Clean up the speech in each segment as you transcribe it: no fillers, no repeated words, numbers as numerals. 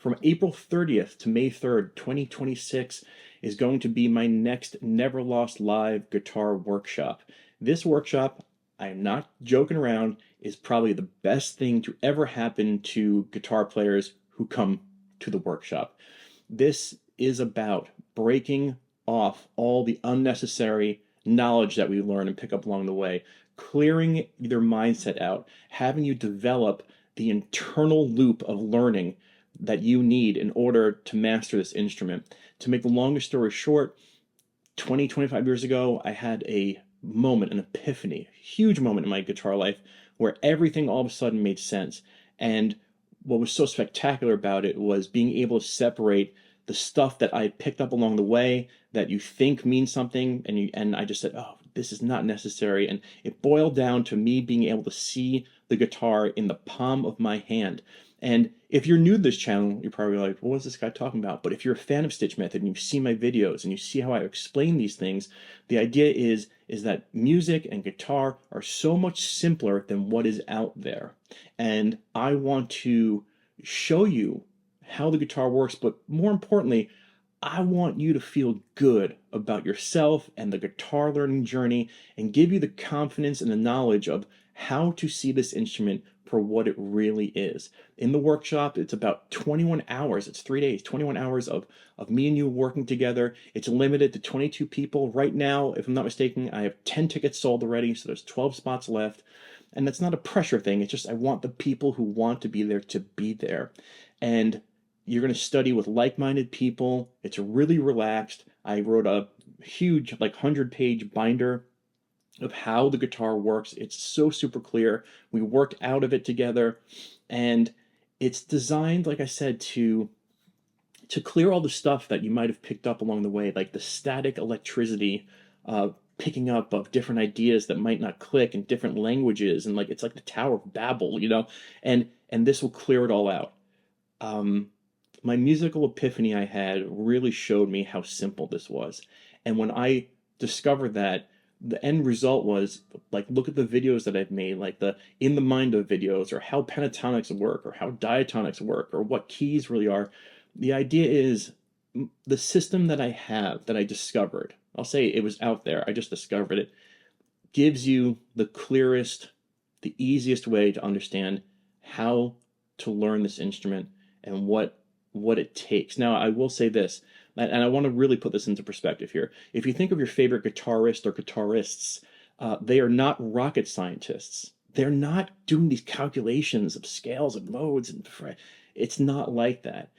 From April 30th to May 3rd, 2026 is going to be my next NeverLost live guitar workshop. This workshop, I'm not joking around, is probably the best thing to ever happen to guitar players who come to the workshop. This is about breaking off all the unnecessary knowledge that we learn and pick up along the way, clearing your mindset out, having you develop the internal loop of learning that you need in order to master this instrument. To make the longest story short, 25 years ago, I had a moment, an epiphany, a huge moment in my guitar life where everything all of a sudden made sense. And what was so spectacular about it was being able to separate the stuff that I picked up along the way that you think means something, and I just said, oh, this is not necessary. And it boiled down to me being able to see the guitar in the palm of my hand. And if you're new to this channel, you're probably like, what is this guy talking about? But if you're a fan of StichMethod and you see my videos and you see how I explain these things, the idea is that music and guitar are so much simpler than what is out there. And I want to show you how the guitar works, but more importantly, I want you to feel good about yourself and the guitar learning journey and give you the confidence and the knowledge of how to see this instrument for what it really is. In the workshop, it's about 21 hours. It's 3 days, 21 hours of me and you working together. It's limited to 22 people. Right now, if I'm not mistaken, I have 10 tickets sold already, so there's 12 spots left. And that's not a pressure thing. It's just I want the people who want to be there to be there. And you're going to study with like-minded people. It's really relaxed. I wrote a huge, like 100-page binder of how the guitar works. It's so super clear. We worked out of it together, and it's designed, like I said, to clear all the stuff that you might have picked up along the way, like the static electricity, picking up of different ideas that might not click in different languages, and like it's like the Tower of Babel, you know, and this will clear it all out. My musical epiphany I had really showed me how simple this was. And when I discovered that, the end result was, like, look at the videos that I've made, like the in the mind of videos, or how pentatonics work, or how diatonics work, or what keys really are. The idea is the system that I have, that I discovered, I'll say it was out there, I just discovered it, gives you the clearest, the easiest way to understand how to learn this instrument and what it takes. Now, I will say this, and I want to really put this into perspective here. If you think of your favorite guitarist or guitarists, they are not rocket scientists. They're not doing these calculations of scales and modes, and it's not like that.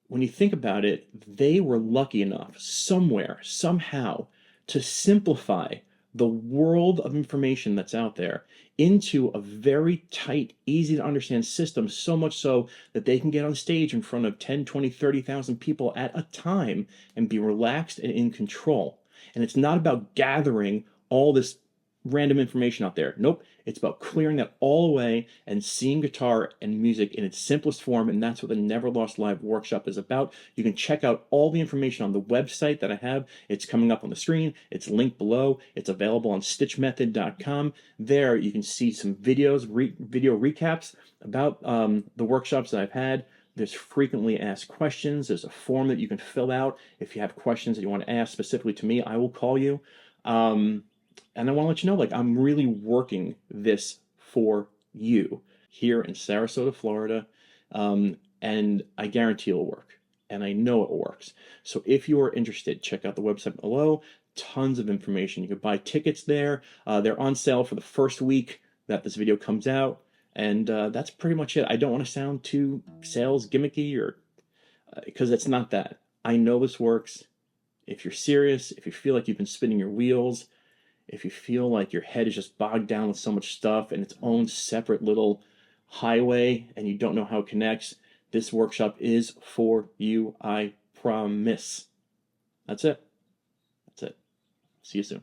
When you think about it, they were lucky enough somewhere, somehow, to simplify the world of information that's out there into a very tight, easy to understand system, so much so that they can get on stage in front of 10, 20, 30,000 people at a time and be relaxed and in control. And it's not about gathering all this random information out there. Nope, it's about clearing that all away and seeing guitar and music in its simplest form, and that's what the NeverLost Live Workshop is about. You can check out all the information on the website that I have. It's coming up on the screen. It's linked below. It's available on StichMethod.com. There you can see some videos, video recaps about the workshops that I've had. There's frequently asked questions. There's a form that you can fill out. If you have questions that you want to ask specifically to me, I will call you. And I want to let you know, like, I'm really working this for you here in Sarasota, Florida. And I guarantee it'll work. And I know it works. So if you are interested, check out the website below. Tons of information. You can buy tickets there. They're on sale for the first week that this video comes out. And that's pretty much it. I don't want to sound too sales gimmicky, or because it's not that. I know this works. If you're serious, if you feel like you've been spinning your wheels, if you feel like your head is just bogged down with so much stuff and its own separate little highway and you don't know how it connects, this workshop is for you, I promise. That's it. That's it. See you soon.